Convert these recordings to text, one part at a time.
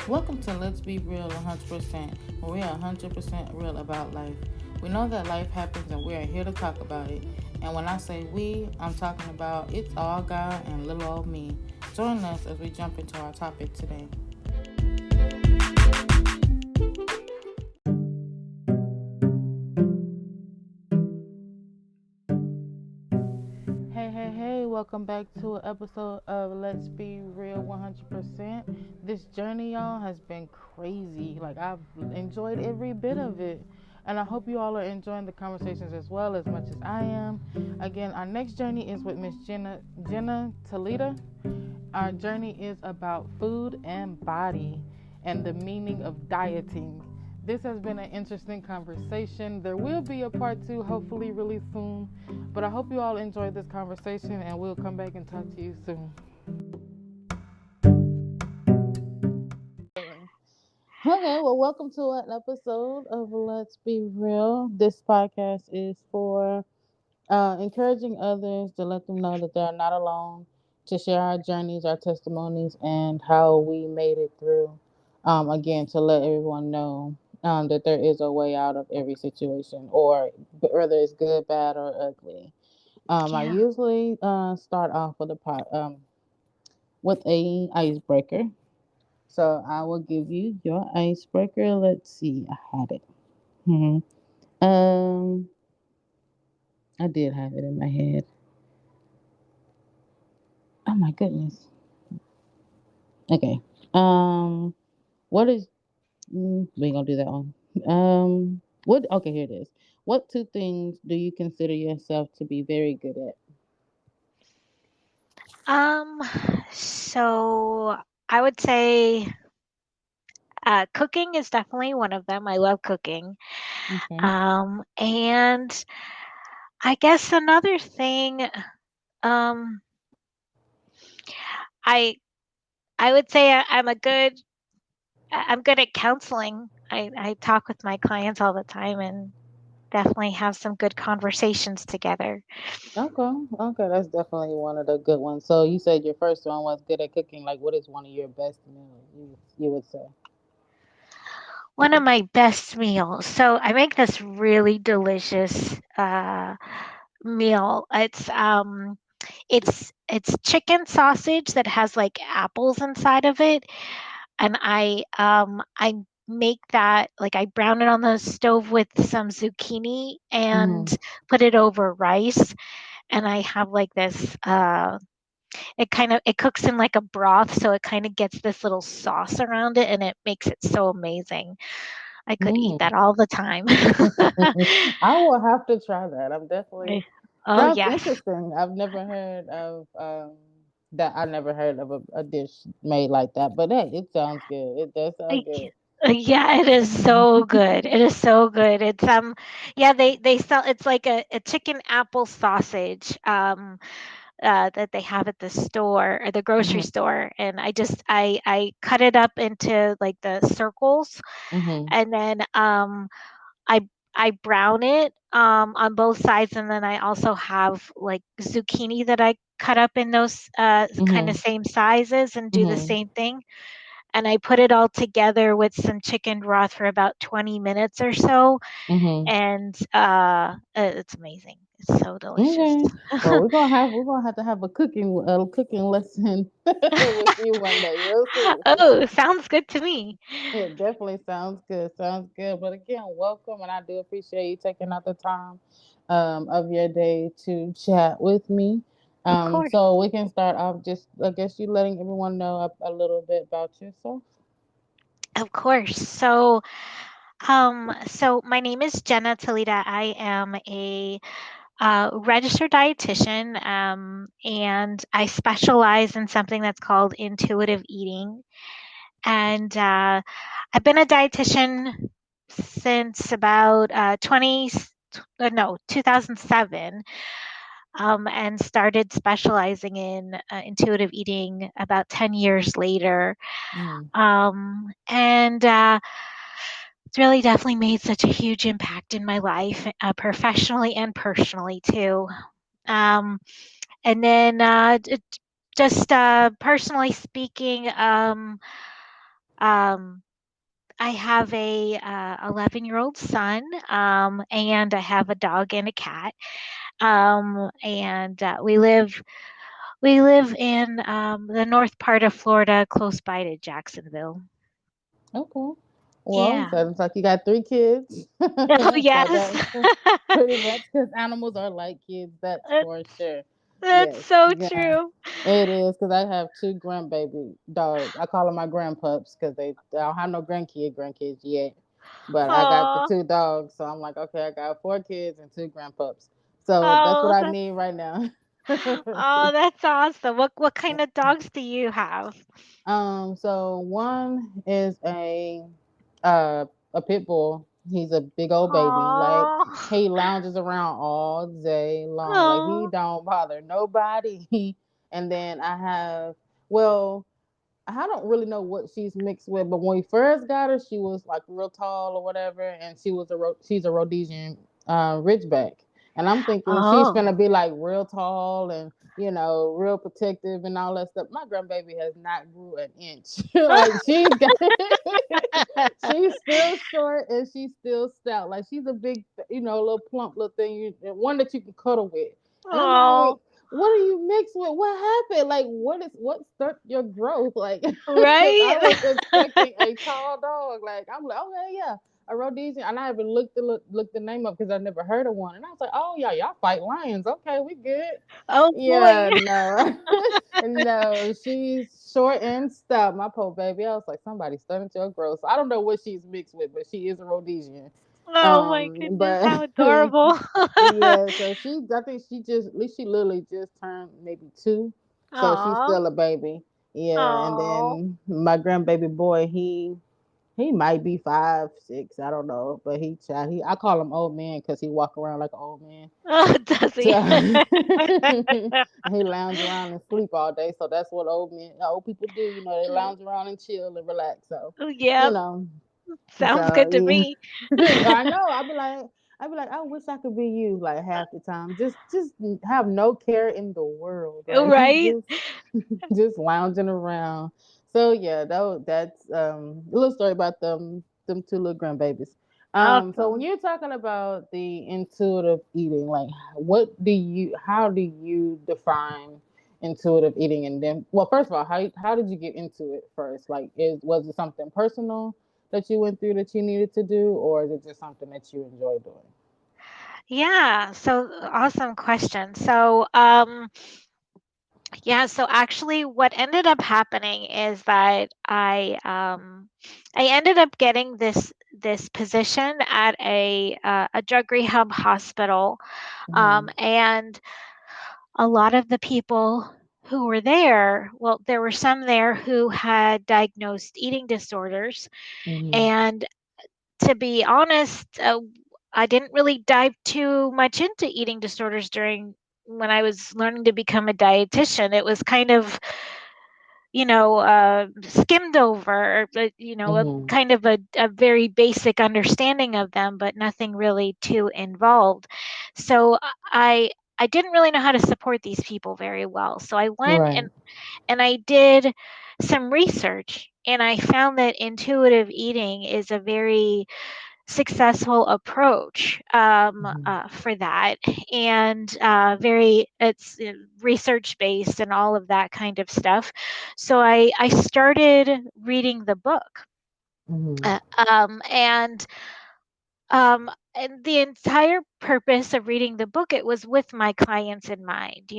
Welcome to Let's Be Real 100%, where we are 100% real about life. We know that life happens and we are here to talk about it. And when I say we, I'm talking about it's all God and little old me. Join us as we jump into our topic today. Hey, welcome back to an episode of Let's Be Real 100%. This journey, y'all, has been crazy. Like, I've enjoyed every bit of it. And I hope you all are enjoying the conversations as well as much as I am. Again, our next journey is with Miss Jenna Talleda. Our journey is about food and body and the meaning of dieting. This has been an interesting conversation. There will be a part two, hopefully, really soon. But I hope you all enjoyed this conversation, and we'll come back and talk to you soon. Okay, well, welcome to an episode of Let's Be Real. This podcast is for encouraging others to let them know that they're not alone, to share our journeys, our testimonies, and how we made it through. Again, to let everyone know that there is a way out of every situation, or whether it's good, bad, or ugly. I Yeah. usually start off with a icebreaker. So I will give you your icebreaker. Let's see, I had it. hmm Um, I did have it in my head. Oh my goodness. Okay. Um, what is? We ain't gonna do that one. What? Okay, here it is. What two things do you consider yourself to be very good at? Um, so I would say cooking is definitely one of them. I love cooking. Okay. And I guess another thing, um, I I would say I'm good at counseling. I talk with my clients all the time and definitely have some good conversations together. Okay. Okay, that's definitely one of the good ones. So you said your first one was good at cooking. Like, what is one of your best meals? You would say. One of my best meals. So I make this really delicious meal. It's chicken sausage that has like apples inside of it, and I make that like I brown it on the stove with some zucchini and Mm-hmm. put it over rice, and I have like this it cooks in like a broth, so it kind of gets this little sauce around it, and it makes it so amazing. I could eat Mm. that all the time. I will have to try that. I'm definitely Oh sounds yes. interesting. I've never heard of that. I never heard of a dish made like that. But hey, it sounds good. It does sound I good. Yeah, it is so good. It is so good. Yeah, they sell it's like a chicken apple sausage that they have at the store or the grocery Mhm. store, and I cut it up into like the circles, Mhm. and then I I brown it on both sides, and then I also have like zucchini that I cut up in those kind of Mhm. same sizes and do the Mhm. same thing, and I put it all together with some chicken broth for about 20 minutes or so, Mhm. and it's amazing. It's so delicious. Okay. Well, we're gonna have to have a cooking lesson with you one day. We'll see. Oh, sounds good to me. It definitely sounds good. Sounds good. But again, welcome, and I do appreciate you taking out the time of your day to chat with me. Of course. So we can start off just, I guess, you letting everyone know a little bit about yourself. Of course. So my name is Jenna Talleda. I am a registered dietitian, and I specialize in something that's called intuitive eating. And I've been a dietitian since about 2007, and started specializing in intuitive eating about 10 years later. Mm. And It's really definitely made such a huge impact in my life, professionally and personally too. Um, and then just personally speaking, Um, I have a 11-year-old son, and I have a dog and a cat. And we live in the north part of Florida, close by to Jacksonville. Okay. Well, Yeah. so it's like you got 3 kids. Oh So yes. that's pretty much because animals are like kids. That's Uh, for sure. That's Yes. so Yeah. true. It is because I have 2 grandbaby dogs. I call them my grandpups because they don't have no grandkids yet. But I got the Oh, 2 dogs, so I'm like, okay, I got 4 kids and 2 grandpups. So that's what oh, I that, need right now. oh, that's awesome. What kind of dogs do you have? So one is uh a pit bull. He's a big old baby. Like Oh, he lounges around all day long. Like he oh, don't bother nobody. And then I have well, I don't really know what she's mixed with, but when we first got her, she was like real tall or whatever, and she's a Rhodesian Ridgeback, and I'm thinking she's oh, gonna be like real tall and real protective and all that stuff. My grandbaby has not grew an inch. Like she's got, she's still short and she's still stout. Like she's a big, little plump little thing, one that you can cuddle with. And I'm oh, like, what are you mixed with? What happened? Like, what started your growth? Like, because I right? was expecting a tall dog. Like, I'm like, okay, yeah, a Rhodesian. And I haven't looked the name up because I never heard of one. And I was like, oh yeah, y'all fight lions. Okay, we good. Oh Yeah, boy. no, no, she's short and stout. My poor baby. I was like, somebody stunted your growth. So I don't know what she's mixed with, but she is a Rhodesian. Oh my goodness, But how adorable. yeah, so I think at least she literally just turned maybe 2, so she's Oh, still a baby. Yeah, and oh. then my grandbaby boy, he might be 5, 6, I don't know, but I call him old man because he walk around like an old man. Oh, does So he? he lounge around and sleep all day. So that's what old people do. They lounge around and chill and relax. So, you Yep, know, sounds so good to yeah, me. I know. I'd be like, I wish I could be you. Like half the time, just have no care in the world. Like Right? just lounging around. So yeah, that's a little story about them 2 little grandbabies. So when Awesome. you're talking about the intuitive eating, like how do you define intuitive eating? And then, well, first of all, how did you get into it first? Like, was it something personal that you went through that you needed to do, or is it just something that you enjoy doing? Yeah, so awesome question. Yeah, so actually what ended up happening is that I ended up getting this position at a drug rehab hospital. Mm-hmm. And a lot of the people who were there, well, there were some there who had diagnosed eating disorders. Mm-hmm. And to be honest, I didn't really dive too much into eating disorders during when I was learning to become a dietitian. It was kind of, skimmed over, a Mm-hmm. kind of a very basic understanding of them, but nothing really too involved. So I didn't really know how to support these people very well. So I went Right. and I did some research, and I found that intuitive eating is a very successful approach Mm-hmm. for that, and very it's research based and all of that kind of stuff. So I started reading the book, Mm-hmm. uh, um, and and the entire purpose of reading the book, it was with my clients in mind,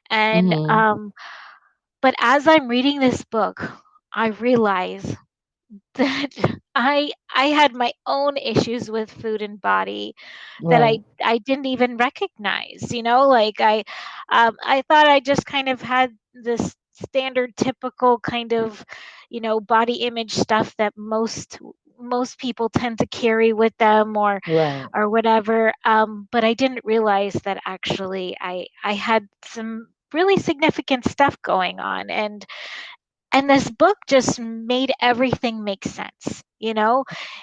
and Mm-hmm. but as I'm reading this book, I realize that I had my own issues with food and body that Right. I didn't even recognize, like I thought I just kind of had this standard typical kind of, body image stuff that most people tend to carry with them, Right. or whatever, but I didn't realize that actually I had some really significant stuff going on, and this book just made everything make sense.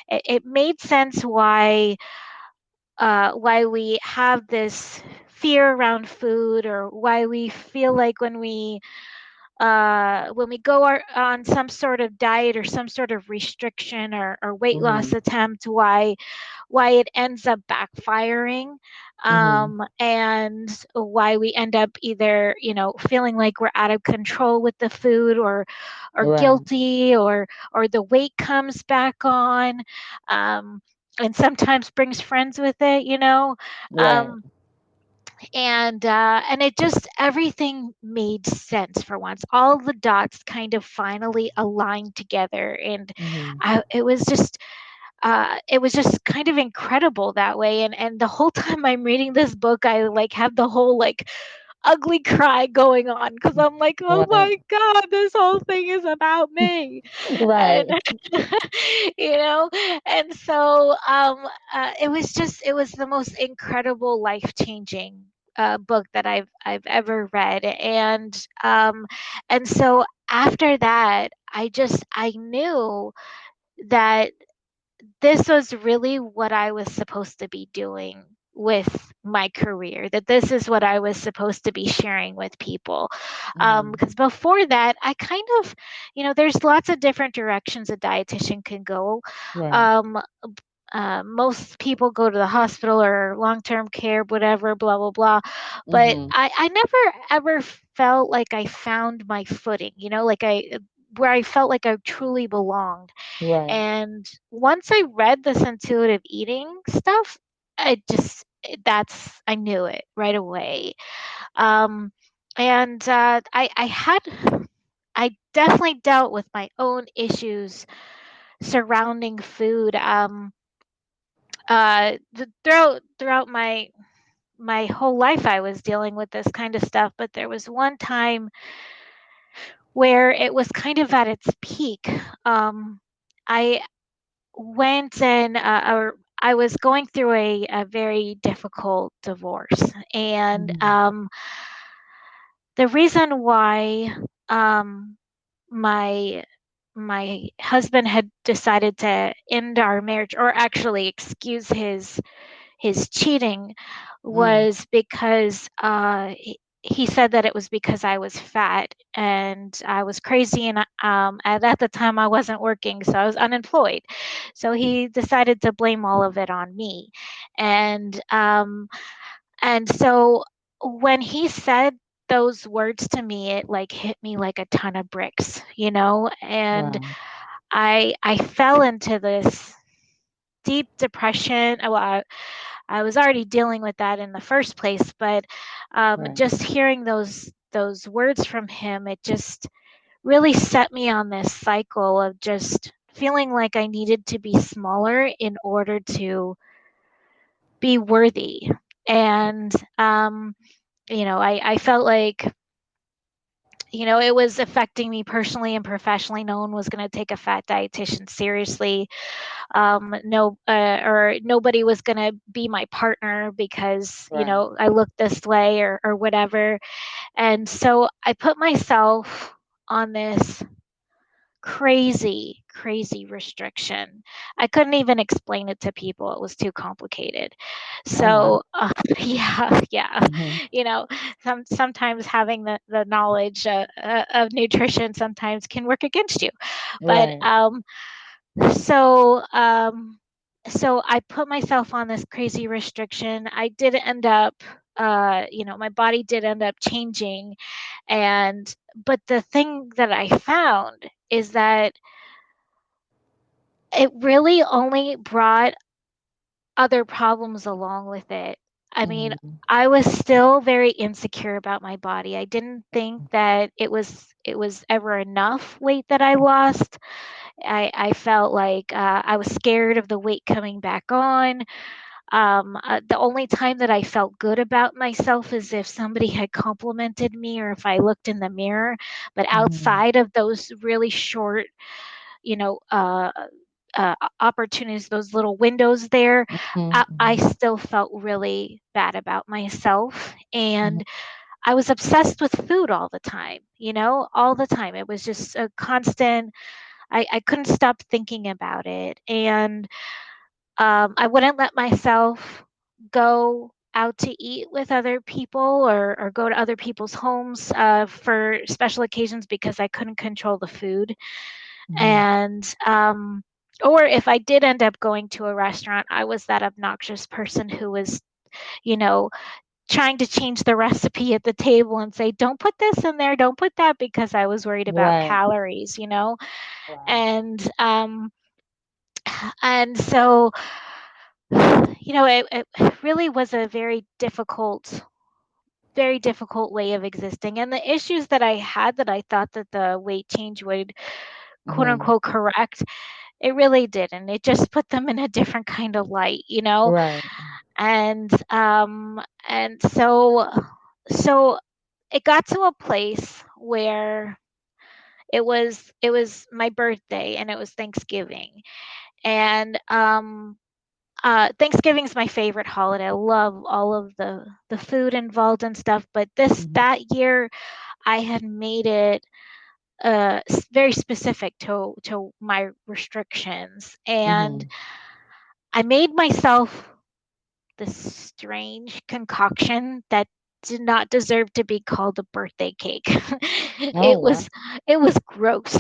It made sense why we have this fear around food, or why we feel like when we when we go on some sort of diet or some sort of restriction or weight loss Mhm. attempt, why it ends up backfiring, Mhm. and why we end up either feeling like we're out of control with the food, or Right. guilty, or the weight comes back on, um, and sometimes brings friends with it, Right. um, and it just, everything made sense for once. All the dots kind of finally aligned together, and Mhm. it was just kind of incredible that way. And the whole time I'm reading this book, I like have the whole like ugly cry going on, because I'm like, oh Right. my god, this whole thing is about me. And Right. you know and so it was the most incredible, life changing book that I've ever read. And so after that, I knew that this was really what I was supposed to be doing with my career, that this is what I was supposed to be sharing with people. Mhm. Because before that, I kind of, there's lots of different directions a dietitian can go. Right. Um, most people go to the hospital or long term care, whatever, blah, blah, blah. But Mhm. I never ever felt like I found my footing, where I felt like I truly belonged. Right. And once I read this intuitive eating stuff, I knew it right away. Um, and I definitely dealt with my own issues surrounding food. Throughout my whole life, I was dealing with this kind of stuff, but there was one time where it was kind of at its peak. I went and or I was going through a very difficult divorce, and Mhm. the reason why um, my my husband had decided to end our marriage, or actually excuse his cheating, Mm. was because he said that it was because I was fat and I was crazy, and at the time I wasn't working, so I was unemployed. So he decided to blame all of it on me, and so when he said those words to me, it like hit me like a ton of bricks, and Wow. I fell into this deep depression. Well, I was already dealing with that in the first place, but Right. just hearing those words from him, it just really set me on this cycle of just feeling like I needed to be smaller in order to be worthy. And I felt like it was affecting me personally and professionally. No one was going to take a fat dietitian seriously. No, or nobody was going to be my partner because Right. I looked this way, or whatever. And so I put myself on this crazy restriction. I couldn't even explain it to people, it was too complicated. Oh wow. So yeah. Mhm. you know Sometimes having the knowledge of nutrition sometimes can work against you. But Right. so so I put myself on this crazy restriction. I did end up my body did end up changing. And but the thing that I found is that it really only brought other problems along with it. I mean, Mhm. I was still very insecure about my body. I didn't think that it was ever enough weight that I lost. I felt like I was scared of the weight coming back on. The only time that I felt good about myself is if somebody had complimented me or if I looked in the mirror. But Mhm. outside of those really short, you know, uh, opportunities, those little windows there, Mhm. I Mhm. still felt really bad about myself. Mhm. And I was obsessed with food all the time, all the time. It was just a constant, I couldn't stop thinking about it. And I wouldn't let myself go out to eat with other people or go to other people's homes for special occasions because I couldn't control the food. Mhm. And or if I did end up going to a restaurant, I was that obnoxious person who was, you know, trying to change the recipe at the table and say, don't put this in there, don't put that, because I was worried about Right. calories, you know? Wow. And and so it really was a very difficult way of existing. And the issues that I had that I thought that the weight change would quote Mhm. unquote correct, it really didn't. It just put them in a different kind of light, you know? Right. And so it got to a place where it was my birthday and it was Thanksgiving. And Thanksgiving's my favorite holiday. I love all of the food involved and stuff, but this Mhm. that year I had made it very specific to my restrictions, and Mhm. I made myself this strange concoction that did not deserve to be called a birthday cake. Oh it wow. was it was gross.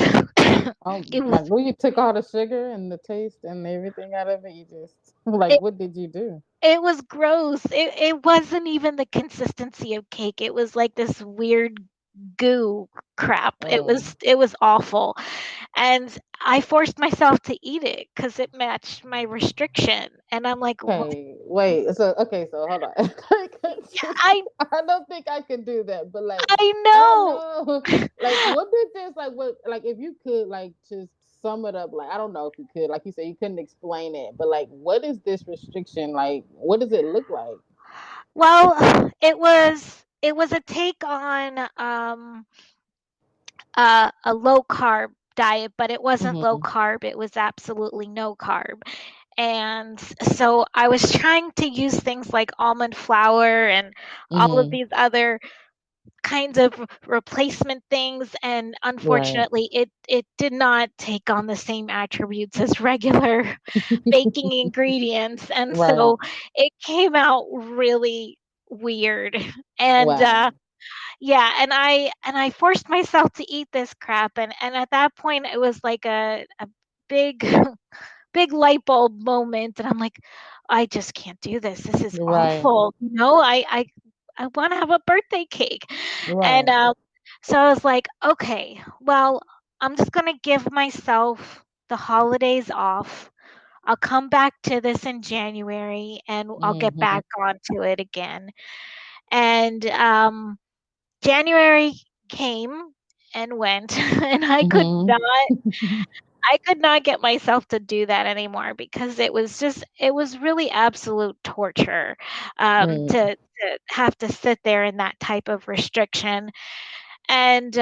Oh, it was like well, you took all the sugar and the taste and everything out of it. You just like, it, what did you do? it was gross. It wasn't even the consistency of cake. It was like this weird goo crap. Oh, It was awful. And I forced myself to eat it because it matched my restriction. And I'm like, what? okay. Wait. So okay. So hold on. I I don't think I could do that. But like, I I don't know. know. Like, what did this like? What like? If you could like just sum it up, like I don't know if you could. Like you said, you couldn't explain it. But like, what is this restriction? Like, what does it look like? Well, it was a take on a low carb diet, but it wasn't low Mm-hmm. carb. It was absolutely no carb. And so I was trying to use things like almond flour and all of Mm-hmm. these other kinds of replacement things, and Right. unfortunately it did not take on the same attributes as regular baking ingredients, and Right. so it came out really weird. And Wow. yeah, and I forced myself to eat this crap, and at that point it was like a big big light bulb moment, and I'm like, I just can't do this. This is Right. awful. I want to have a birthday cake. And Right. so I was like, okay, well, I'm just going to give myself the holidays off. I'll come back to this in January and I'll get Mm-hmm. back onto it again. And January came and went, and Mm-hmm. I could not get myself to do that anymore because it was really absolute torture, Mm. to have to sit there in that type of restriction. And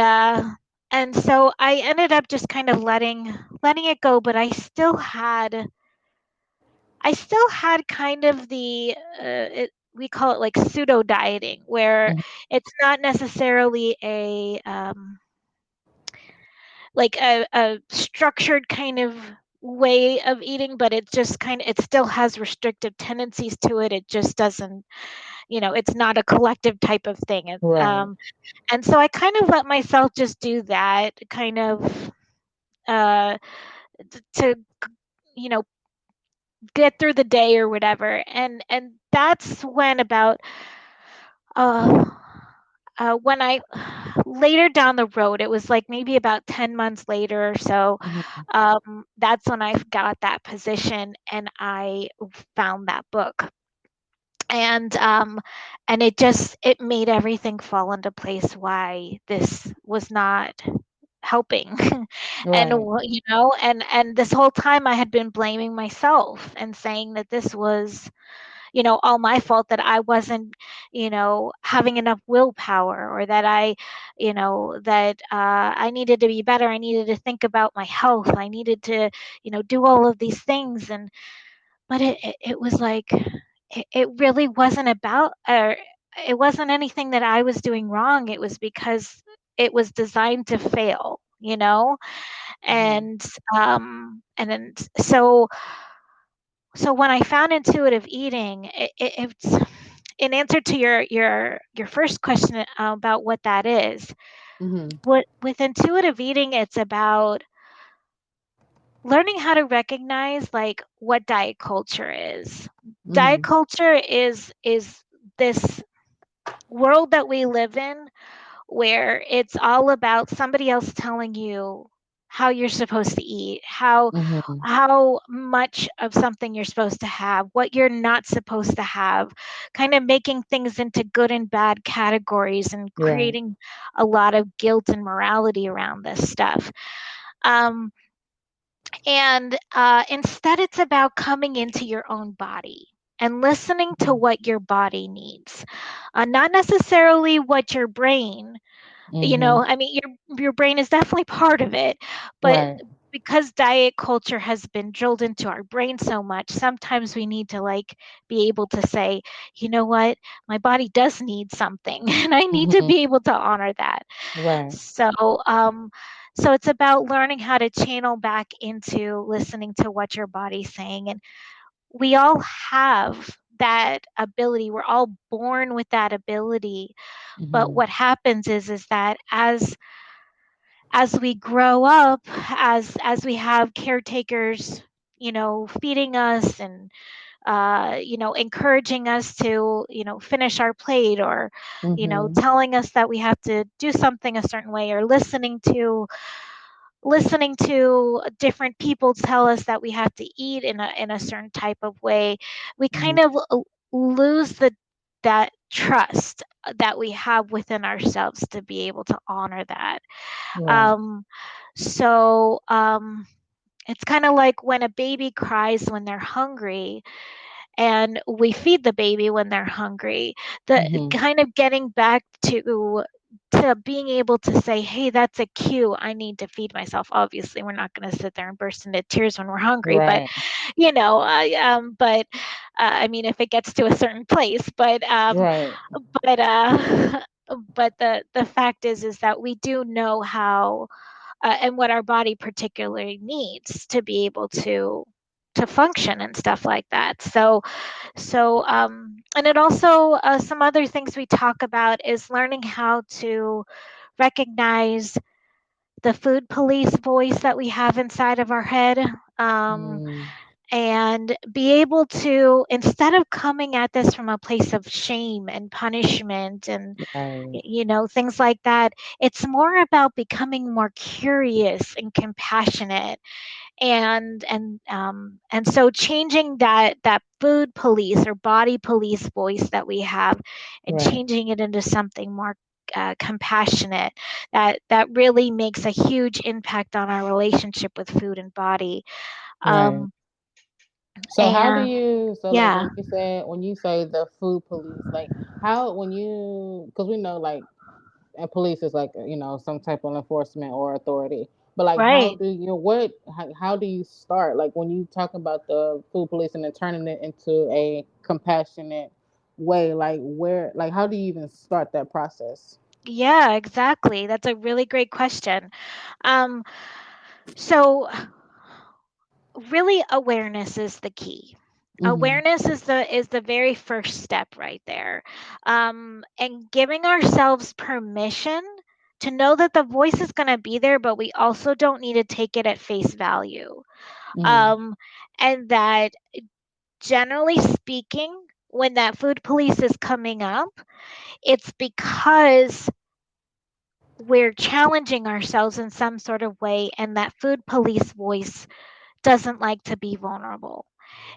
and so I ended up just kind of letting it go, but I still had kind of we call it like pseudo dieting, where Mhm. it's not necessarily a structured kind of way of eating, but it still has restrictive tendencies to it. It just doesn't, it's not a collective type of thing. Right. And so I kind of let myself just do that kind of uh, to you know get through the day or whatever. And that's uh, when I later down the road, it was like maybe about 10 months later or so, Mhm. that's when I got that position and I found that book. And it made everything fall into place why this was not helping. And Right. and this whole time I had been blaming myself and saying that this was, all my fault, that I wasn't, having enough willpower, or that I needed to be better. I needed to think about my health. I needed to, do all of these things. But it was like, it really wasn't about, or it wasn't anything that I was doing wrong. It was because it was designed to fail, Mhm. and then so when I found intuitive eating, in answer to your first question about what that is, Mm-hmm. what with intuitive eating, it's about learning how to recognize like what diet culture is. Diet Mm-hmm. culture is this world that we live in where it's all about somebody else telling you how you're supposed to eat, Mm-hmm. how much of something you're supposed to have, what you're not supposed to have, kind of making things into good and bad categories and Right. creating a lot of guilt and morality around this stuff. Um, and instead, it's about coming into your own body and listening to what your body needs, not necessarily what your brain, Mm-hmm. I mean, your brain is definitely part of it, but Right. because diet culture has been drilled into our brain so much, sometimes we need to like be able to say, you know what, my body does need something, and I need to Mm-hmm. be able to honor that. Right. So, um, so it's about learning how to channel back into listening to what your body's saying, and we all have that ability. We're all born with that ability, but Mm-hmm. what happens is that as we grow up, as we have caretakers, feeding us and encouraging us to finish our plate, or Mm-hmm. telling us that we have to do something a certain way, or listening to different people tell us that we have to eat in a certain type of way, we Mm-hmm. kind of lose that trust that we have within ourselves to be able to honor that. Right. um, so it's kind of like when a baby cries when they're hungry, and we feed the baby when they're hungry. The Mm-hmm. kind of getting back to being able to say, hey, that's a cue, I need to feed myself. Obviously, we're not going to sit there and burst into tears when we're hungry, but Right. I mean, if it gets to a certain place, Right. but but the fact is that we do know how, and what our body particularly needs to be able to function and stuff like that. And it also, some other things we talk about is learning how to recognize the food police voice that we have inside of our head, um, Mm. and be able to, instead of coming at this from a place of shame and punishment and Right. things like that, it's more about becoming more curious and compassionate, and so changing that food police or body police voice that we have, and Right. changing it into something more compassionate, that really makes a huge impact on our relationship with food and body. Right. um So how do and you like yeah, when you say the food police, like how when you because we know like and police is like some type of enforcement or authority, but like how right. do you how do you start like when you talk about the food police and then turning it into a compassionate way, like where like how do you even start that process? Yeah, exactly, that's a really great question. um so really, awareness is the key. Mm-hmm. Awareness is the very first step right there, and giving ourselves permission to know that the voice is going to be there, but we also don't need to take it at face value. Mm-hmm. um, and that, generally speaking, when that food police is coming up, it's because we're challenging ourselves in some sort of way, and that food police voice doesn't like to be vulnerable.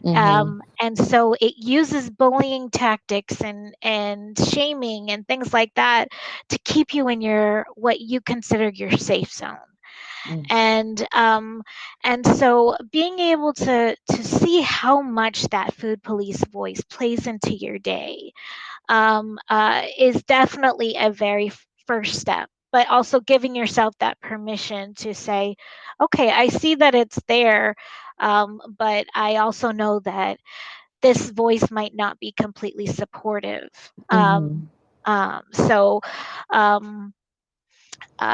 Mm-hmm. And so it uses bullying tactics and shaming and things like that to keep you in your, what you consider your safe zone. And so being able to see how much that food police voice plays into your day, is definitely a very first step. But also giving yourself that permission to say, okay, I see that it's there, but I also know that this voice might not be completely supportive. Mm-hmm. Um, so, um,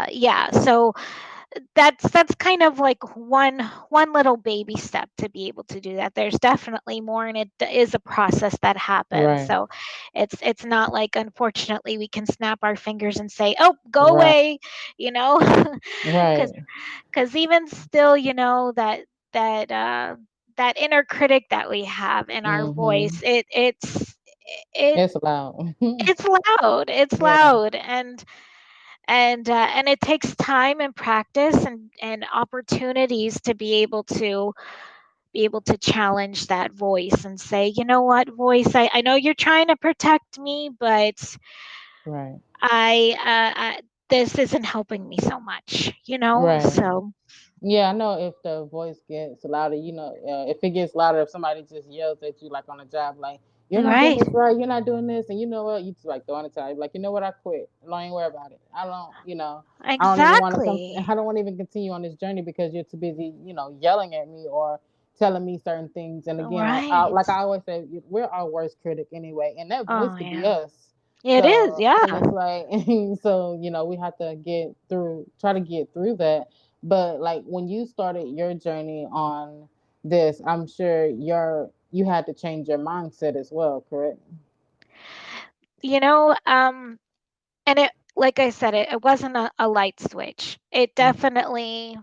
yeah, so that's kind of like one little baby step to be able to do that. There's definitely more, and is a process that happens. Right. So it's not like, unfortunately, we can snap our fingers and say, oh, go Right. away, you know. because Right. because even still, that inner critic that we have in our Mm-hmm. voice, it It's loud. it's loud, Yeah. and it takes time and practice and opportunities to be able to challenge that voice and say, you know what, voice, I know you're trying to protect me, but Right. I this isn't helping me so much, Right. so Yeah, I know if the voice gets louder, if it gets louder, if somebody just yells at you, like on a job, like, you're not doing right, this right, you're not doing this, and you know what, you just like throwing it to like, you know what, I quit. Don't even worry about it. I don't even want to come, exactly, I don't want to even continue on this journey because you're too busy, yelling at me or telling me certain things. And again, like right, I always say, we're our worst critic anyway, and that voice oh could be yeah, us. it is, So, yeah. and it's like, so, we have to try to get through that. But like when you started your journey on this, I'm sure you had to change your mindset as well, correct? you know um and it, like I said, it wasn't a light switch. It definitely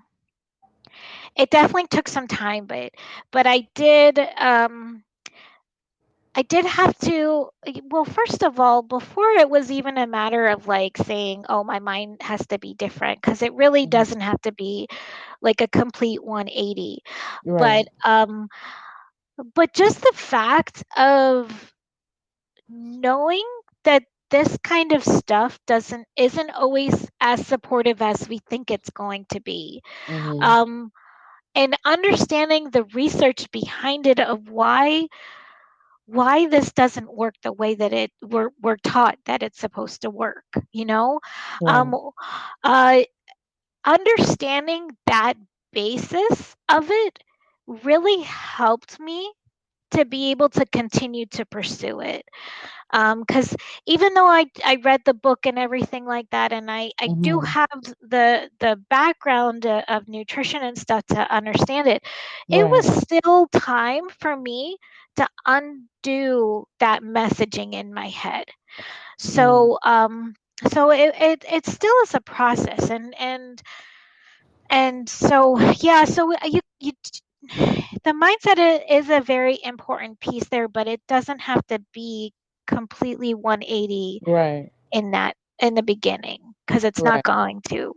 took some time, but I did have to. Well, first of all, before it was even a matter of like saying, oh, my mind has to be different, because it really Mhm. doesn't have to be like a complete 180. Right. But just the fact of knowing that this kind of stuff doesn't isn't always as supportive as we think it's going to be. Mhm. um and understanding the research behind it of why this doesn't work the way that we're taught that it's supposed to work, um Right. uh understanding that basis of it really helped me to be able to continue to pursue it. Because even though I read the book and everything like that, and I do Mhm. have the background of nutrition and stuff to understand it, it Right. was still time for me to undo that messaging in my head. Mm. So it still is a process, and so yeah, so you the mindset is a very important piece there, but it doesn't have to be completely 180 Right. in the beginning, because it's not Right. going to.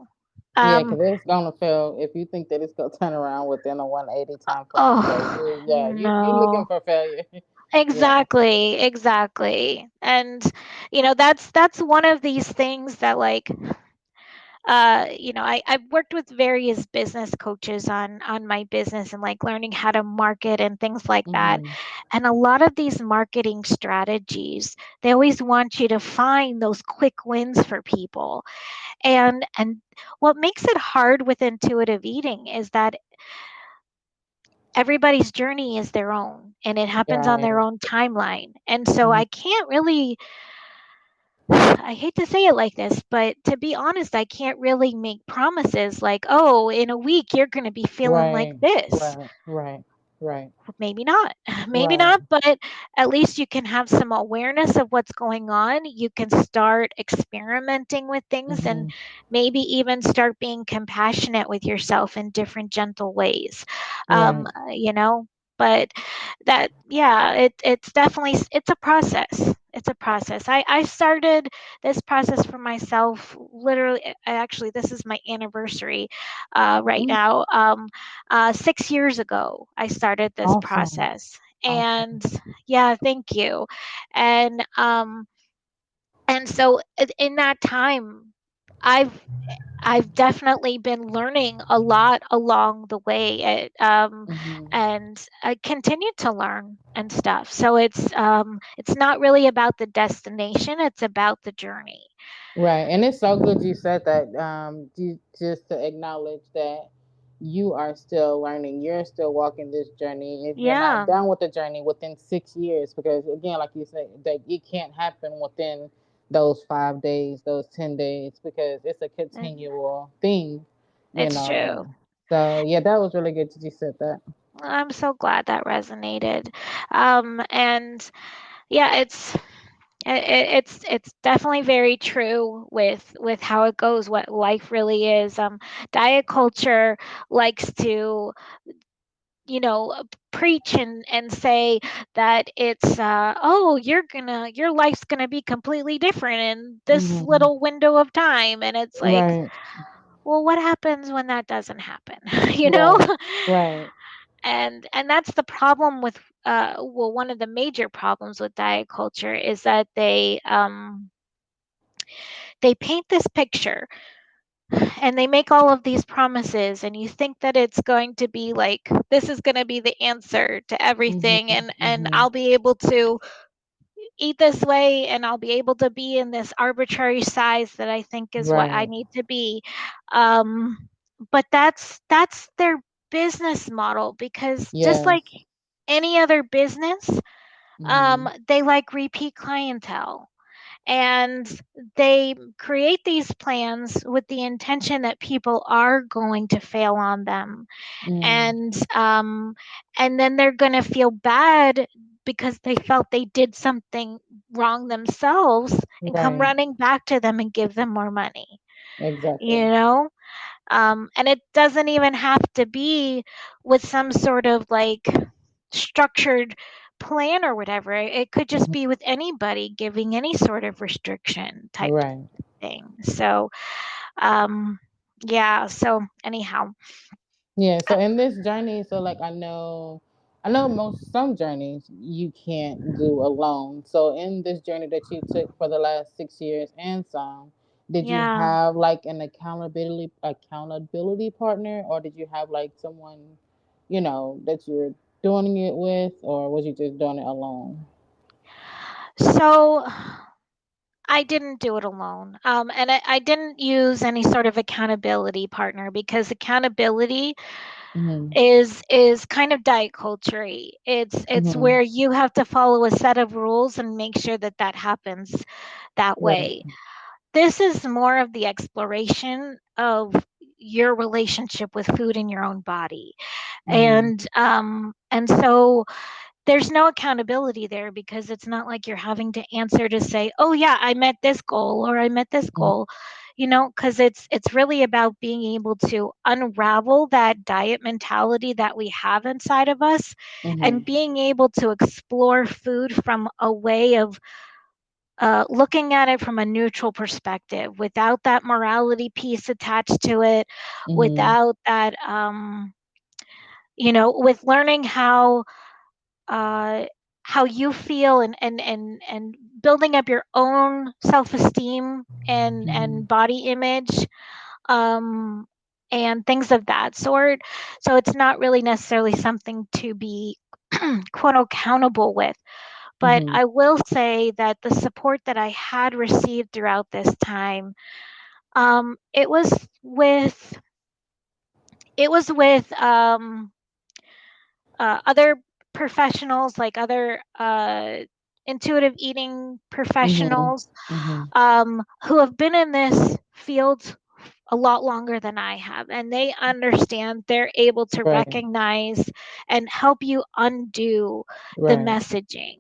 Yeah, Um, because it's gonna fail if you think that it's gonna turn around within a 180 time frame. So oh you looking no, for failure. Yeah. exactly, and that's one of these things that, like, I've worked with various business coaches on my business, and like learning how to market and things like that. Mhm. And a lot of these marketing strategies, they always want you to find those quick wins for people. And what makes it hard with intuitive eating is that everybody's journey is their own, and it happens on their Right. own timeline. And so Mhm. I can't really, I hate to say it like this, but to be honest, I can't really make promises like, oh, in a week you're going to be feeling like Right. this. Right. Right. Right. Maybe not. Maybe Right. not, but at least you can have some awareness of what's going on. You can start experimenting with things, and Mhm. maybe even start being compassionate with yourself in different gentle ways. Right. You know, but that, yeah, it's definitely, it's a process. It's a process. I started this process for myself literally, actually this is my anniversary right Mm. now. 6 years ago, I started this Awesome. process, Awesome. and yeah, thank you. And so in that time, I've I've definitely been learning a lot along the way, Mhm. and I continue to learn and stuff. So it's not really about the destination; it's about the journey. Right, and it's so good you said that. Just to acknowledge that you are still learning, you're still walking this journey. If you're not Yeah, done with the journey within 6 years, because again, like you said, that it can't happen within those 5 days, those 10 days, because it's a and continual thing. you It's know. true. So yeah, that was really good that you said that. I'm so glad that resonated. And yeah, it's definitely very true with how it goes, what life really is. Diet culture likes to, you know, preach and say that it's oh, your life's gonna be completely different in this Hmm. little window of time, and it's like, Right, well, what happens when that doesn't happen? you know. right, right. And that's the problem with well, one of the major problems with diet culture is that they paint this picture and they make all of these promises, and you think that it's going to be like, this is going to be the answer to Hmm. everything, and Hmm. I'll be able to eat this way, and I'll be able to be in this arbitrary size that I think is what I Right. need to be. um but that's their business model, because just like Yes. any other business, Hmm. they like repeat clientele, and they create these plans with the intention that people are going to fail on them, Mm. and then they're going to feel bad because they felt they did something wrong themselves, and come Right. running back to them and give them more money, you Exactly. know. And it doesn't even have to be with some sort of like structured plan or whatever. It could just Hmm. be with anybody giving any sort of restriction type Right. thing. So, um, yeah. So anyhow, Yeah, so in this journey, so like I know most some journeys you can't do alone. So in this journey that you took for the last 6 years and some, did you yeah. have like an accountability partner, or did you have like someone, that you're doing it with, or was you just doing it alone? So I didn't do it alone. And I didn't use any sort of accountability partner, because accountability Mm-hmm. is kind of diet culture. It's Mm-hmm. where you have to follow a set of rules and make sure that that happens that Right. way. This is more of the exploration of your relationship with food in your own body. Mm-hmm. And so there's no accountability there, because it's not like you're having to answer to say, oh yeah, I met this goal or I met this goal, because it's really about being able to unravel that diet mentality that we have inside of us, Mm-hmm. and being able to explore food from a way of looking at it from a neutral perspective, without that morality piece attached to it, Mm-hmm. without that, with learning uh, how you feel, and building up your own self-esteem Mm-hmm. and body image, um, and things of that sort. So it's not really necessarily something to be quote accountable with. But Mm-hmm. I will say that the support that I had received throughout this time, it was with other professionals, like other intuitive eating Mm-hmm. professionals, Mm-hmm. who have been in this field a lot longer than I have, and they understand. They're able to Right. recognize and help you undo the Right. messaging,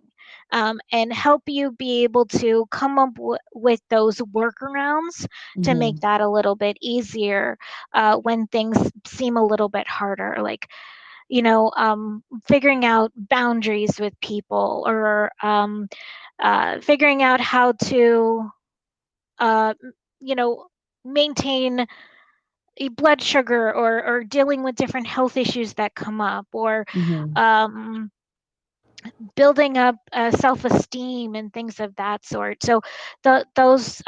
and help you be able to come up with those workarounds to make Mm-hmm. that a little bit easier when things seem a little bit harder. Like, figuring out boundaries with people, or figuring out how to, uh, you know, maintain a blood sugar, or dealing with different health issues that come up, or Mm-hmm. um, building up self-esteem and things of that sort. So those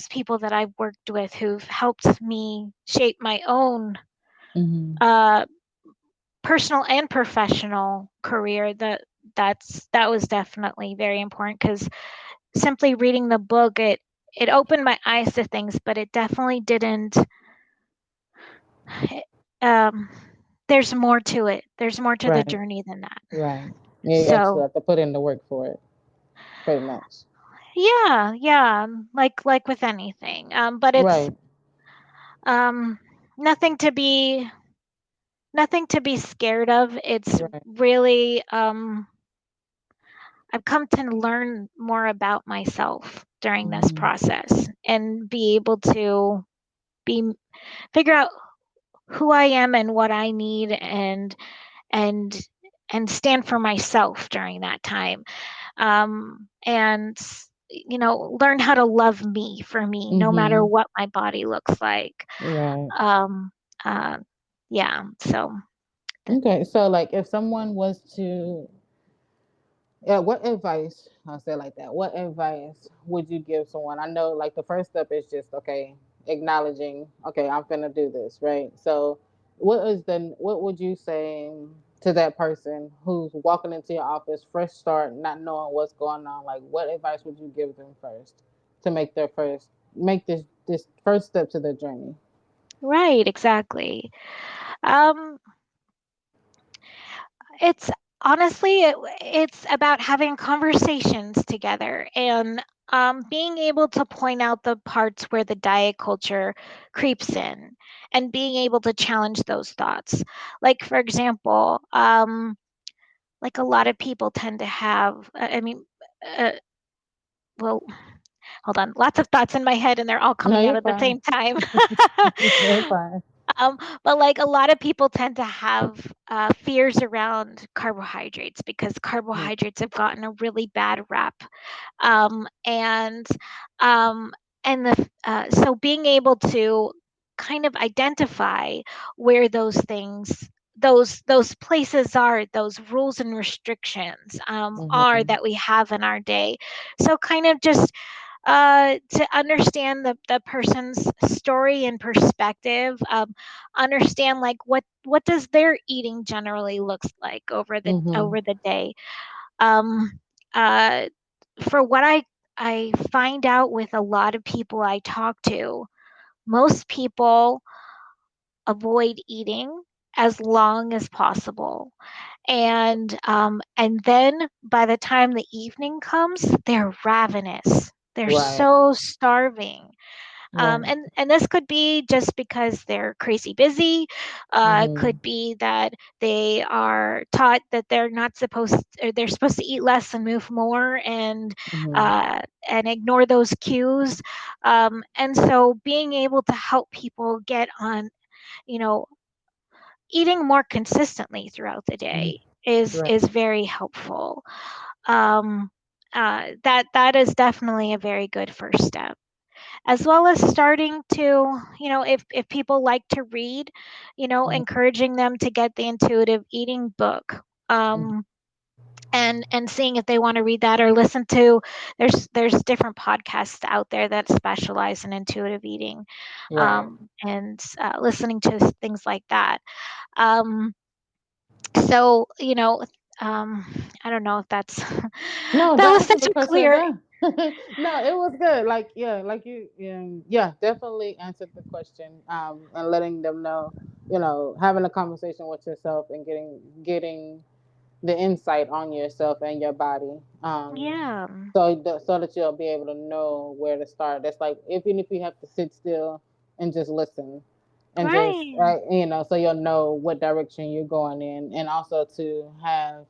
people that I've worked with, who've helped me shape my own Mm-hmm. uh, personal and professional career, that was definitely very important, because simply reading the book, it opened my eyes to things, but it definitely didn't. um, there's more to it. There's more to the Right. journey than that. Right. Yeah, you actually So have to put in the work for it, pretty much. yeah, yeah, like with anything. But it's Right. um nothing to be nothing to be scared of. It's Right. really I've come to learn more about myself during this Hmm. process and be able to be figure out who I am and what I need and and stand for myself during that time. And learn how to love me for me no matter Hmm. what my body looks like. Right. Um uh yeah, so Okay. So, like, if someone was to, yeah, what advice, I'll say it like that, what advice would you give someone? I know, like, the first step is just, okay, acknowledging, okay, I'm finna do this, right? So, what would you say to that person who's walking into your office, fresh start, not knowing what's going on? Like, what advice would you give them first to make this first step to their journey? right, exactly. Um It's honestly, it's about having conversations together and being able to point out the parts where the diet culture creeps in and being able to challenge those thoughts. Like, for example, like a lot of people tend to have, uh, well, hold on, lots of thoughts in my head and they're all No, coming out you're at the fine. same time. You're fine. But like a lot of people tend to have fears around carbohydrates because carbohydrates have gotten a really bad rap. Um, and um, so being able to kind of identify where those things those places are, those rules and restrictions are Hmm. that we have in our day, so kind of just to understand the person's story and perspective, understand like what does their eating generally looks like Hmm. over the day. Um, uh, for what I find out with a lot of people I talk to, most people avoid eating as long as possible. And then by the time the evening comes, they're ravenous. They're Right. so starving. Right. And this could be just because they're crazy busy. Hmm. Could be that they are taught that they're not supposed, or they're supposed to eat less and move more, Hmm. uh, and ignore those cues. And so being able to help people get on, you know, eating more consistently throughout the day Right. is very helpful. Um, that is definitely a very good first step, as well as starting to, if people like to read, Mhm. encouraging them to get the intuitive eating book. Mhm. And seeing if they want to read that or listen to, there's different podcasts out there that specialize in intuitive eating, Right. and listening to things like that. um, so I don't know if that's No, that that was answered such the a question. clear. No, no, it was good. Like, yeah, like you, yeah, definitely answered the question. And letting them know, having a conversation with yourself and getting the insight on yourself and your body. Yeah, So that you'll be able to know where to start. That's like, even if you have to sit still and just listen, and just right, so you'll know what direction you're going in, and also to have,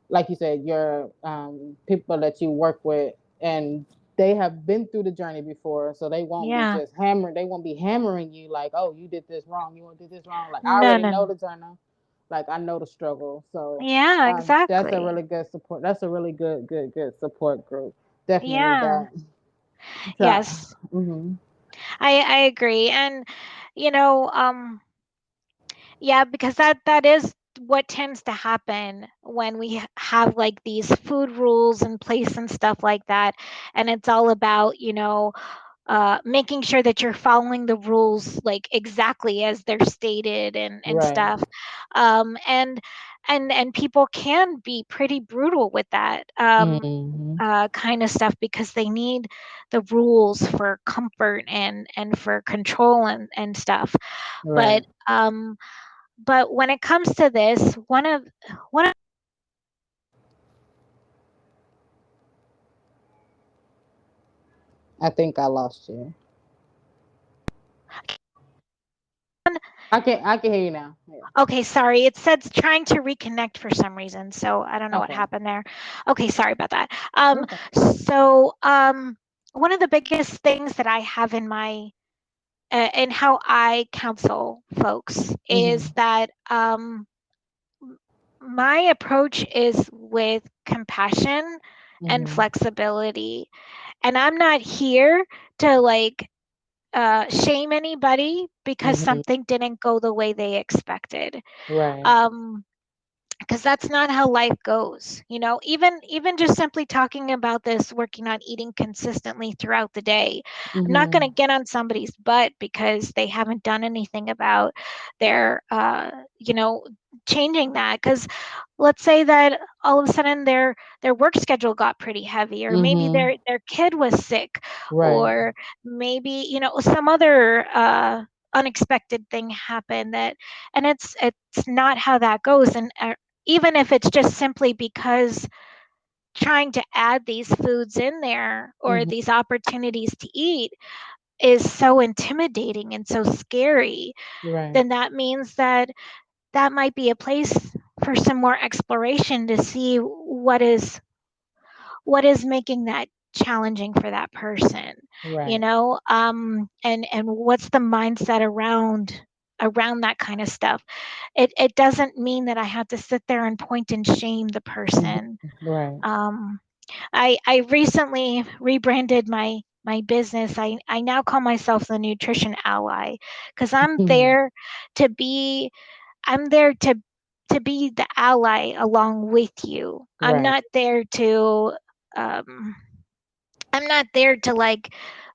like you said, your people that you work with, and they have been through the journey before, so they won't be yeah, just hammering. They won't be hammering you like, "Oh, you did this wrong. You want to do this wrong." Like, I no, already no, know no. the journey. Like, I know the struggle. So Yeah, that's a exactly. really good support. That's a really good support group. Definitely Yeah. that. So, Yes, hmm. I agree. And you know, yeah, because that is what tends to happen when we have like these food rules in place and stuff like that. And it's all about, making sure that you're following the rules like exactly as they're stated and Right. stuff. And and people can be pretty brutal with that. Hmm. Kind of stuff because they need the rules for comfort and for control and stuff. But Right. when it comes to this, one of I think I lost you. I can hear you now. Yeah. Okay, sorry. It said trying to reconnect for some reason, so I don't know what Okay. happened there. Okay, sorry about that. Okay. So one of the biggest things that I have in my in how I counsel folks is Mhm. that my approach is with compassion and Mhm. flexibility, and I'm not here to like shame anybody because Mhm. something didn't go the way they expected. Right. Um, because that's not how life goes, even just simply talking about this, working on eating consistently throughout the day. I'm not going to Mhm. get on somebody's butt because they haven't done anything about their you know changing that. Because let's say that all of a sudden their work schedule got pretty heavy, or maybe Mhm. their kid was sick, Right. or maybe some other unexpected thing happened, that and it's not how that goes. And even if it's just simply because trying to add these foods in there, or Mhm. these opportunities to eat, is so intimidating and so scary, Right. then that means that that might be a place for some more exploration to see what is making that challenging for that person, Right. and what's the mindset around that kind of stuff. It doesn't mean that I have to sit there and point and shame the Mhm. person. Right. um, I recently rebranded my business. I now call myself the nutrition ally, because Mhm. to be I'm there to be the ally along with you. Right. Um I'm not there to like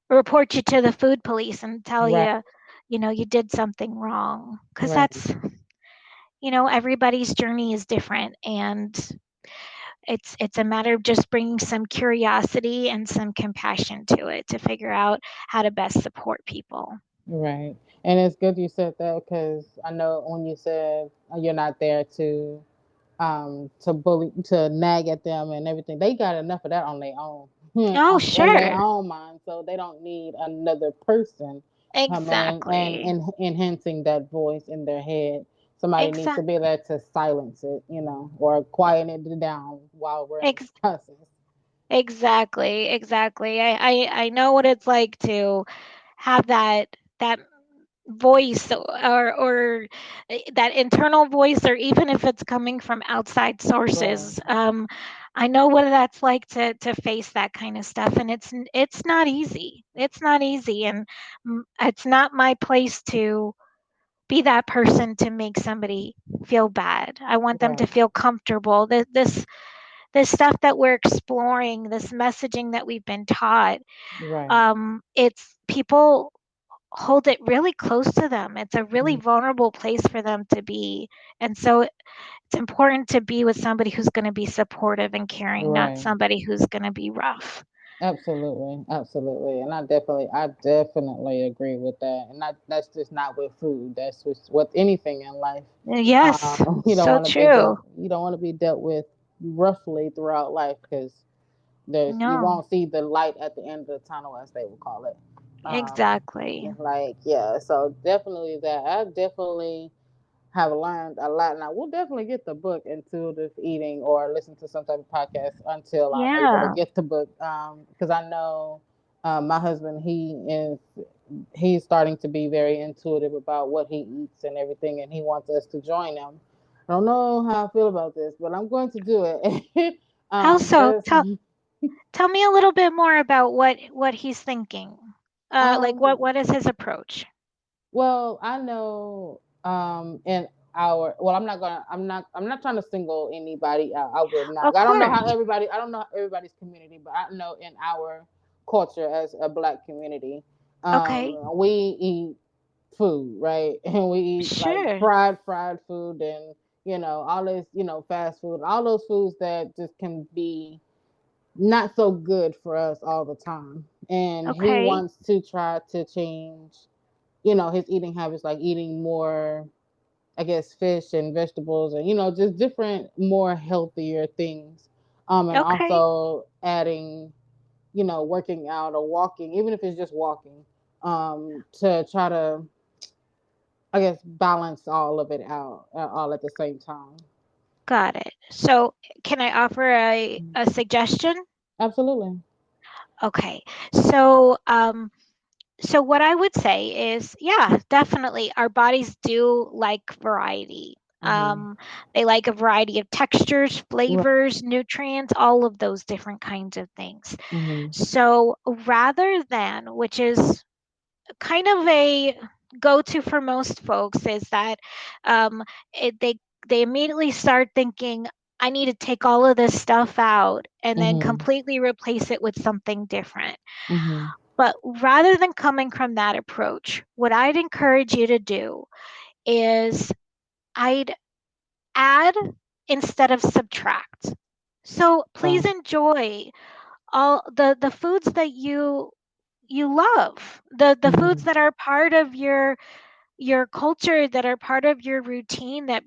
report you to the food police and tell Right. you, you did something wrong, because Right. that's, everybody's journey is different, and it's a matter of just bringing some curiosity and some compassion to it to figure out how to best support people. Right. And it's good you said that because I know when you said you're not there to bully, to nag at them and everything, they got enough of that on their own. Oh, In their sure. own mind, so they don't need another person coming Exactly. and enhancing that voice in their head. Somebody needs to Exactly. be there to silence it, or quieten it down while we're in the process. Exactly. I know what it's like to have that voice, or that internal voice, or even if it's coming from outside Right. sources. I know what that's like to face that kind of stuff, and it's not easy. It's not easy, and it's not my place to be that person to make somebody feel bad. I want them to Right. feel comfortable. This stuff that we're exploring, this messaging that we've been taught, Right. it's people hold it really close to them. It's a really Mm. vulnerable place for them to be. And so it's important to be with somebody who's going to be supportive and caring, not Right. somebody who's going to be rough. Absolutely, absolutely, and I definitely agree with that. And that's just not with food. That's just with anything in life. Yes, You don't so want to be true. dealt. You don't want to be dealt with roughly throughout life because you No, won't see the light at the end of the tunnel, as they would call it. exactly. Like yeah, so definitely that. I definitely have learned a lot. And I will definitely get the book Intuitive Eating or listen to some type of podcast until I'm able to Yeah. get the book. Because I know my husband, he's starting to be very intuitive about what he eats and everything, and he wants us to join him. I don't know how I feel about this, but I'm going to do it. How so? Just Tell me a little bit more about what he's thinking. Like um, what is his approach? Well, I know in I'm not trying to single anybody out. I would not. Of course. I don't know everybody's community, but I know in our culture as a black community, Okay. we eat food, right? And we eat like Sure. fried food and all this, fast food, all those foods that just can be not so good for us all the time. And he Okay. wants to try to change his eating habits, like eating more, I guess, fish and vegetables and, just different, more healthier things. And Okay. also adding, working out or walking, even if it's just walking, to try to I guess balance all of it out all at the same time. Got it. So, can I offer a suggestion? Absolutely. Okay. So, so what I would say is, yeah, definitely our bodies do like variety. Mhm. They like a variety of textures, Right. flavors, nutrients, all of those different kinds of things. Mhm. So rather than, which is kind of a go-to for most folks, is that um, it, they immediately start thinking, I need to take all of this stuff out and then Mhm. completely replace it with something different. Mhm. But rather than coming from that approach, what I'd encourage you to do is I'd add instead of subtract. So please Wow. enjoy all the foods that you love, the foods Mhm. that are part of your culture, that are part of your routine, that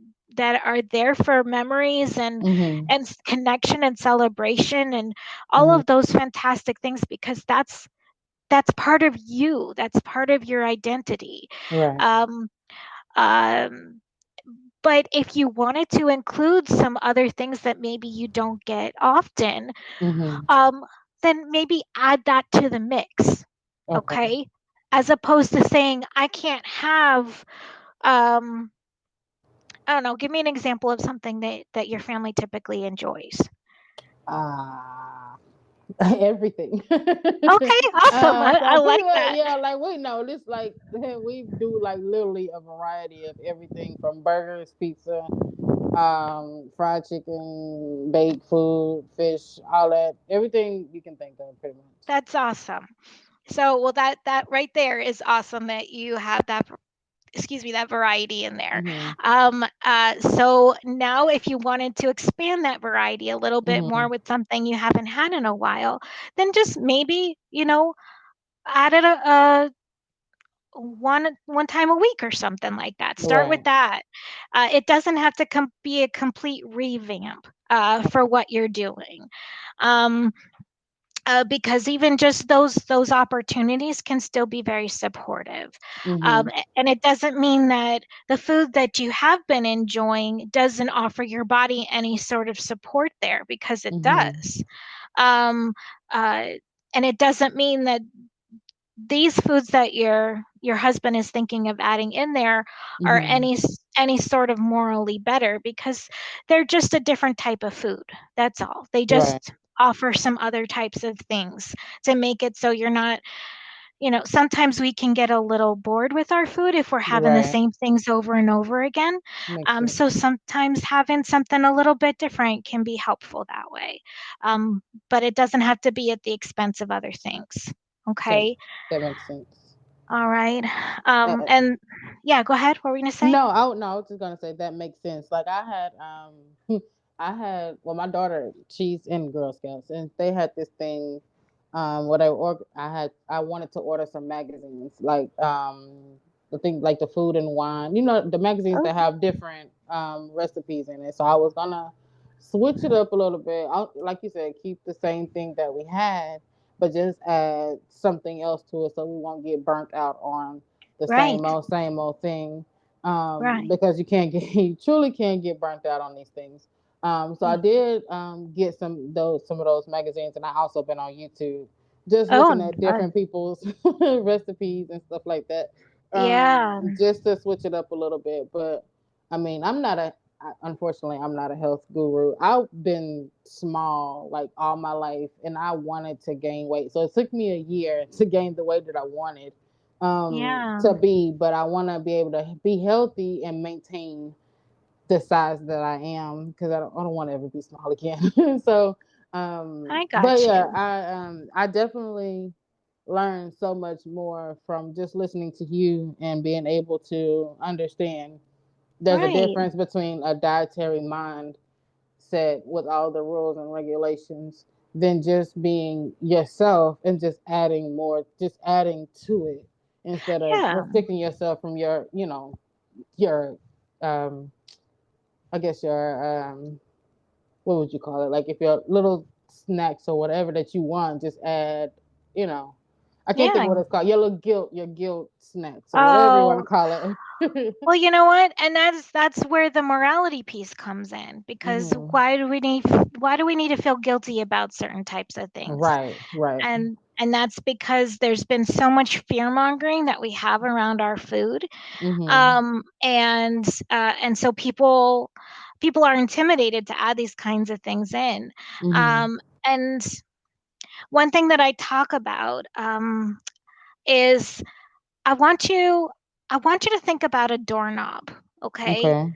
are there for memories Mhm. and connection and celebration and all Mhm. of those fantastic things, because that's part of you, that's part of your identity. Right. um, um, but if you wanted to include some other things that maybe you don't get often, Mhm. um, then maybe add that to the mix. Okay. Okay, as opposed to saying I can't have, um, I don't know, give me an example of something that your family typically enjoys. Ah. Everything. Okay, awesome. I So pretty like much, that. yeah. Like we know this, like we do like literally a variety of everything from burgers, pizza, fried chicken, baked food, fish, all that, everything you can think of, pretty much. That's awesome. So, well, that right there is awesome that you have that, excuse me, that variety in there. Mhm. So now if you wanted to expand that variety a little bit more Mhm. with something you haven't had in a while, then just maybe, add it one time a week or something like that. Start with Right. that. It doesn't have to be a complete revamp for what you're doing. Um, because even just those opportunities can still be very supportive, Mhm. and it doesn't mean that the food that you have been enjoying doesn't offer your body any sort of support there, because it Mhm. does. um, uh, and it doesn't mean that these foods that your husband is thinking of adding in there are Mhm. any sort of morally better, because they're just a different type of food. That's all. They Right. just offer some other types of things to make it so you're not, sometimes we can get a little bored with our food if we're having the Right. same things over and over again. Makes sense. So sometimes having something a little bit different can be helpful that way. But it doesn't have to be at the expense of other things. That Okay. that makes sense. All right. Uh, And yeah, go ahead. What were we gonna say? no, I was just gonna say that makes sense. Like I had, I had, well, my daughter, she's in Girl Scouts, and they had this thing, I wanted to order some magazines, like the thing like the food and wine, the magazines Oh, that have different recipes in it. So I was gonna switch it up a little bit. Like you said, keep the same thing that we had, but just add something else to it so we won't get burnt out on the right, same old thing. right. Because you can't get you truly can't get burnt out on these things. So I Yeah. did get some of those magazines, and I also been on YouTube just looking Oh, at different people's recipes and stuff like that, yeah, just to switch it up a little bit. But I mean, unfortunately, I'm not a health guru. I've been small like all my life, and I wanted to gain weight, so it took me a year to gain the weight that I wanted yeah, to be. But I want to be able to be healthy and maintain the size that I am, because I don't want to ever be small again. So, I but got yeah, you. I definitely learned so much more from just listening to you and being able to understand there's a Right. difference between a dietary mindset with all the rules and regulations than just being yourself and just adding to it instead of Yeah, restricting yourself from your um I guess your what would you call it? Like if your little snacks or whatever that you want, just add, you know. I can't think Yeah. of what it's called. Your guilt snacks or whatever you want to Oh, call it. well, you know what? And that's where the morality piece comes in, because Hmm. why do we need to feel guilty about certain types of things? Right, right. And that's because there's been so much fear mongering that we have around our food. Hmm. And so people are intimidated to add these kinds of things in. Hmm. And one thing that I talk about is I want you I want you to think about a doorknob, okay? Okay.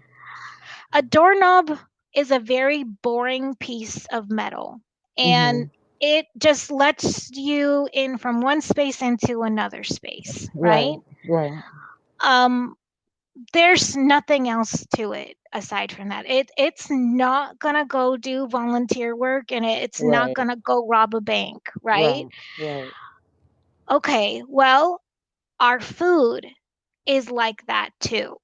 A doorknob is a very boring piece of metal, and Hmm. it just lets you in from one space into another space, right? Right, right, Um there's nothing else to it aside from that. It's not going to go do volunteer work, and it's not right, going to go rob a bank, right? right, right. Okay, well, our food is like that too.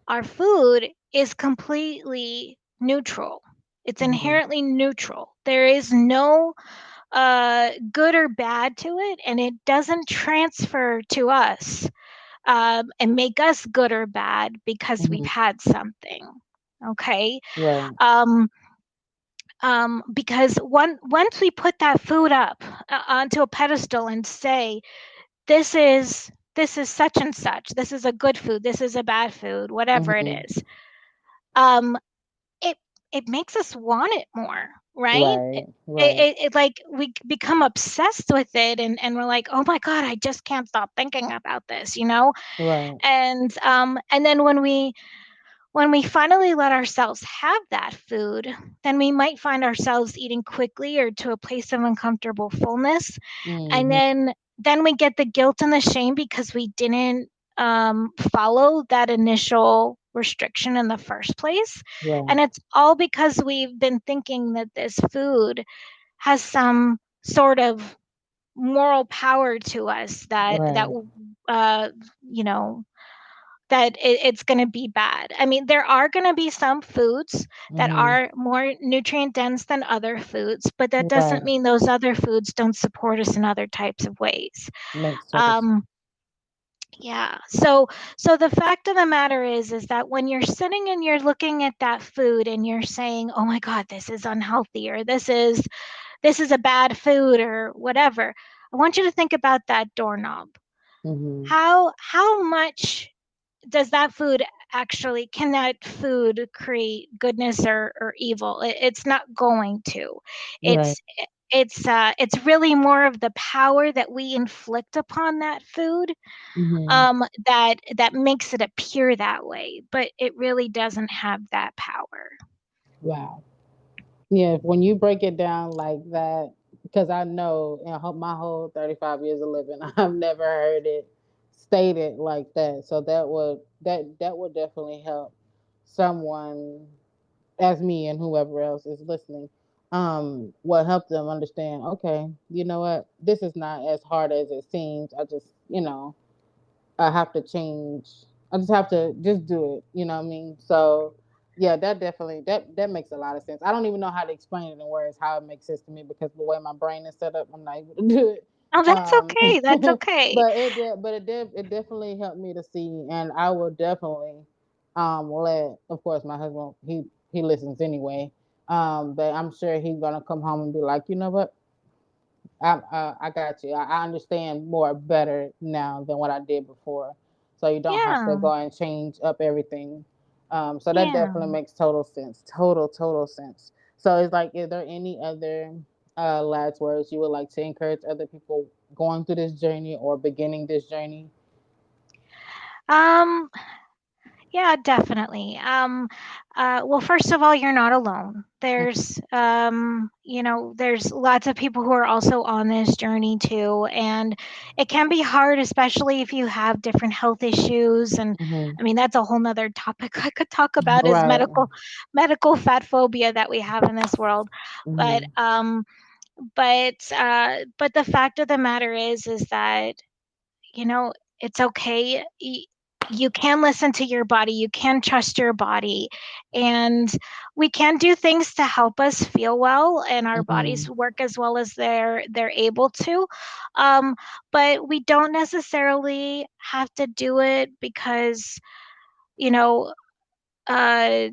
Our food is completely neutral. It's Hmm. inherently neutral. There is no good or bad to it, and it doesn't transfer to us and make us good or bad because we've Hmm. had something. Okay. Right. Um, because once we put that food up onto a pedestal and say, this is such and such, this is a good food, this is a bad food, whatever it Hmm. is, um, it it makes us want it more, right? Right, right, It like we become obsessed with it, and we're like, oh my god, I just can't stop thinking about this, you know. right. And then when we finally let ourselves have that food, then we might find ourselves eating quickly or to a place of uncomfortable fullness, and Hmm. then we get the guilt and the shame because we didn't follow that initial restriction in the first place. Right, And it's all because we've been thinking that this food has some sort of moral power to us, that right. uh, you know that it's going to be bad. I mean, there are going to be some foods that Hmm. are more nutrient dense than other foods, but that doesn't Right. mean those other foods don't support us in other types of ways. Makes total sense. Um, yeah. So the fact of the matter is that when you're sitting and you're looking at that food and you're saying, "Oh my God, this is unhealthy," or this is a bad food," or whatever, I want you to think about that doorknob. Hmm. How much does that food actually, can that food create goodness or evil? It's not going to. Right. It's really more of the power that we inflict upon that food, Hmm. that makes it appear that way, but it really doesn't have that power. Wow. Yeah, when you break it down like that, because I know in my whole 35 years of living, I've never heard it stated like that. So that would definitely help someone as me and whoever else is listening. Will help them understand. Okay, you know what? This is not as hard as it seems. I just, I have to change. I just have to just do it. You know what I mean? So yeah, that definitely that makes a lot of sense. I don't even know how to explain it in words how it makes sense to me because the way my brain is set up, I'm not able to do it. Oh, that's okay. That's okay. It definitely helped me to see, and I will definitely let, of course, my husband, he listens anyway. But I'm sure he's gonna come home and be like, you know what, I got you. I understand more better now than what I did before. So you don't have to Yeah. go and change up everything. So that Yeah. definitely makes total sense. Total sense. So it's like, is there any other last words you would like to encourage other people going through this journey or beginning this journey? Um, Yeah, definitely. Well, first of all, you're not alone. There's lots of people who are also on this journey too, and it can be hard, especially if you have different health issues. And Mm-hmm. I mean, that's a whole nother topic I could talk about, is Right. medical fat phobia that we have in this world. But Mm-hmm. but the fact of the matter is that, you know, it's okay. you can listen to your body, you can trust your body, and we can do things to help us feel well and our bodies Mhm. work as well as they're able to. um, but we don't necessarily have to do it because, you know, uh,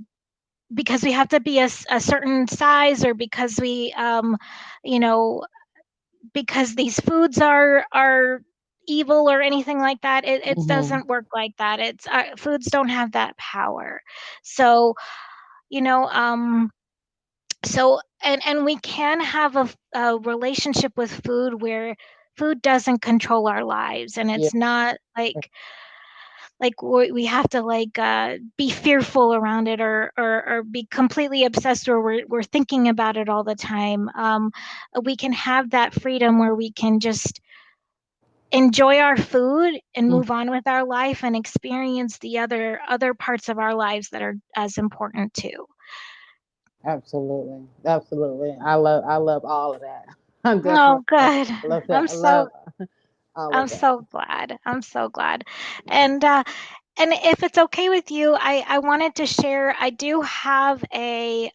because we have to be a certain size, or because we you know, because these foods are evil or anything like that. It Mhm. doesn't work like that. It's foods don't have that power. So, you know, so and we can have a relationship with food where food doesn't control our lives, and Yeah. it's not like we have to like be fearful around it, or be completely obsessed, or we're thinking about it all the time. We can have that freedom where we can just enjoy our food and Mm. move on with our life and experience the other parts of our lives that are as important too. Absolutely. Absolutely. I love all of that. I Oh, definitely good. love I'm that. I so love all I'm of that. so glad. I'm so glad. And if it's okay with you, I wanted to share. I do have a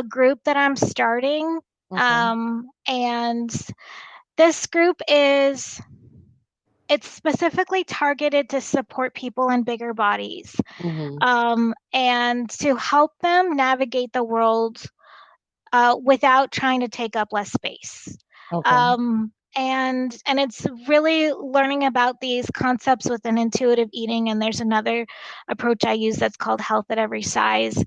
group that I'm starting, Okay. and this group is it's specifically targeted to support people in bigger bodies, Mhm. and to help them navigate the world without trying to take up less space. Okay. And it's really learning about these concepts within intuitive eating. And there's another approach I use that's called health at every size.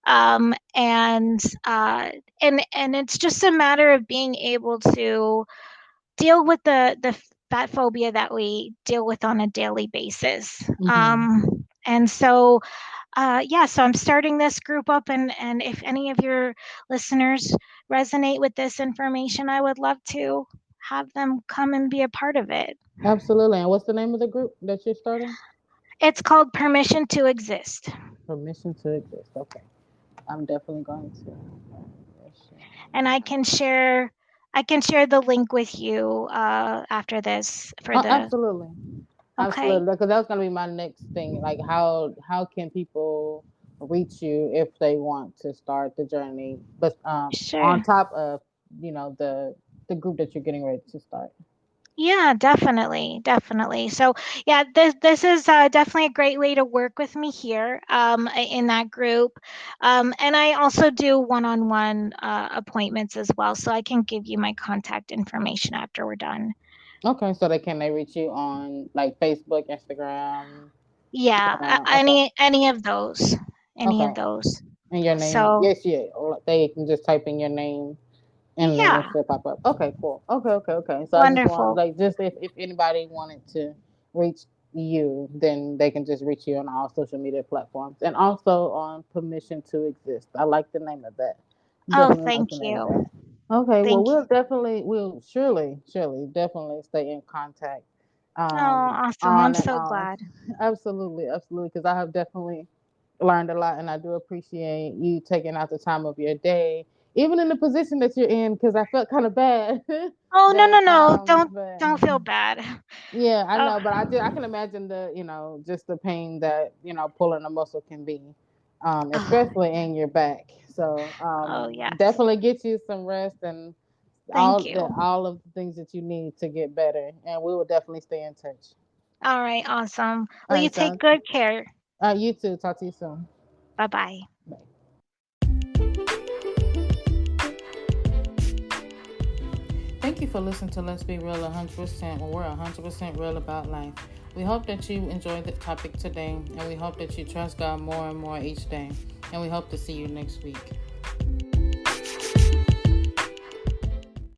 Um, and uh, and it's just a matter of being able to deal with the fat phobia that we deal with on a daily basis. Mhm. And so yeah, so I'm starting this group up, and if any of your listeners resonate with this information, I would love to have them come and be a part of it. Absolutely. And what's the name of the group that you're starting? It's called Permission to Exist, Permission to exist. Okay. I'm definitely going to. Permission. and I can share the link with you after this for Oh, the. absolutely. Okay, Absolutely. Because that's gonna be my next thing. Like how can people reach you if they want to start the journey? But on sure. top of, the group that you're getting ready to start. Yeah, definitely, definitely. So, yeah, this is definitely a great way to work with me here in that group, and I also do one-on-one appointments as well. So I can give you my contact information after we're done. Okay, so they reach you on like Facebook, Instagram. Yeah, Okay. any of Okay. those. And your name, So yes, yeah. Or they can just type in your name and then it yeah, should pop up. Okay, cool. Okay, okay, okay. So I just want, wonderful. like, just if anybody wanted to reach you, then they can just reach you on all social media platforms and also on Permission to Exist. I like the name of that. Oh, Definitely like the thank name of you, that. Okay, well, thank you. we'll surely, definitely stay in contact. Oh, Um, awesome! I'm on and so off. glad. Absolutely, absolutely. Because I have definitely learned a lot, and I do appreciate you taking out the time of your day, even in the position that you're in. Because I felt kind of bad Oh, no, no, that, no! but Don't feel bad. yeah, I Oh, know, but I can imagine just the pain that pulling a muscle can be, oh, especially in your back. So oh yes. definitely get you some rest and Thank you. all of the things that you need to get better, and we will definitely stay in touch. All right, awesome. All Well, you right, take sounds. good care. You too. Talk to you soon. Bye bye. Bye. Thank you for listening to Let's Be Real 100%, where we're 100% real about life. We hope that you enjoyed the topic today, and we hope that you trust God more and more each day. And we hope to see you next week.